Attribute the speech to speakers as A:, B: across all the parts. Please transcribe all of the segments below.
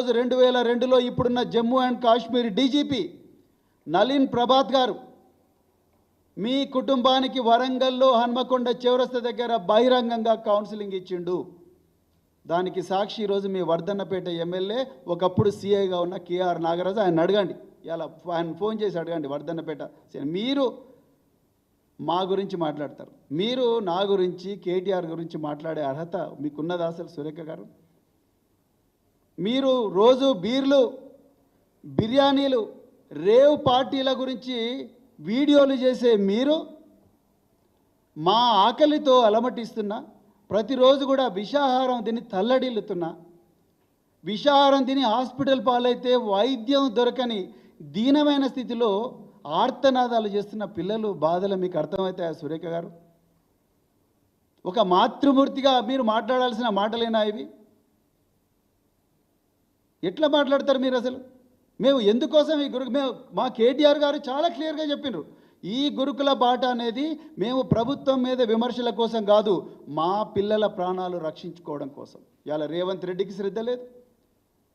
A: రోజు 2002లో ఇప్పుడున్న Jammu and Kashmir DGP Nalin Prabhat గారు మీ కుటుంబానికి వరంగల్లో హన్మకొండ చౌరస్తా దగ్గర బహిరంగంగా కౌన్సిలింగ్ ఇచ్చిండు. దానికి సాక్షి ఈరోజు మీ వర్ధన్నపేట ఎమ్మెల్యే ఒకప్పుడు సీఐగా ఉన్న కేఆర్ నాగరాజు. ఆయన అడగండి, ఇలా ఆయన ఫోన్ చేసి అడగండి వర్ధన్నపేట. మీరు మా గురించి మాట్లాడతారు, మీరు నా గురించి కేటీఆర్ గురించి మాట్లాడే అర్హత మీకున్నదా అసలు సురేఖ గారు? మీరు రోజు బీర్లు, బిర్యానీలు, రేవ్ పార్టీల గురించి వీడియోలు చేసే మీరు మా ఆకలితో అలమటిస్తున్నా, ప్రతిరోజు కూడా విషాహారం తిని తల్లడిల్లుతున్నా, విషాహారం తిని హాస్పిటల్ పాలైతే వైద్యం దొరకని దీనమైన స్థితిలో ఆర్తనాదాలు చేస్తున్న పిల్లలు బాధలు మీకు అర్థమవుతాయా సురేఖ గారు? ఒక మాతృమూర్తిగా మీరు మాట్లాడాల్సిన మాటలేనా ఇవి? ఎట్లా మాట్లాడతారు మీరు అసలు? మేము ఎందుకోసం ఈ మేము మా కేటీఆర్ గారు చాలా క్లియర్గా చెప్పినారు, ఈ గురుకుల బాట అనేది మేము ప్రభుత్వం మీద విమర్శల కోసం కాదు, మా పిల్లల ప్రాణాలు రక్షించుకోవడం కోసం. ఇలా రేవంత్ రెడ్డికి శ్రద్ధ లేదు,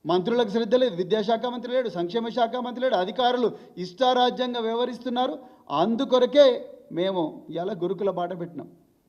A: మంత్రులకు శ్రద్ధ లేదు, విద్యాశాఖ మంత్రి లేడు, సంక్షేమ శాఖ మంత్రి లేడు, అధికారులు ఇష్టారాజ్యంగా వ్యవహరిస్తున్నారు. అందుకొరకే మేము ఇలా గురుకుల బాట పెట్టినాం.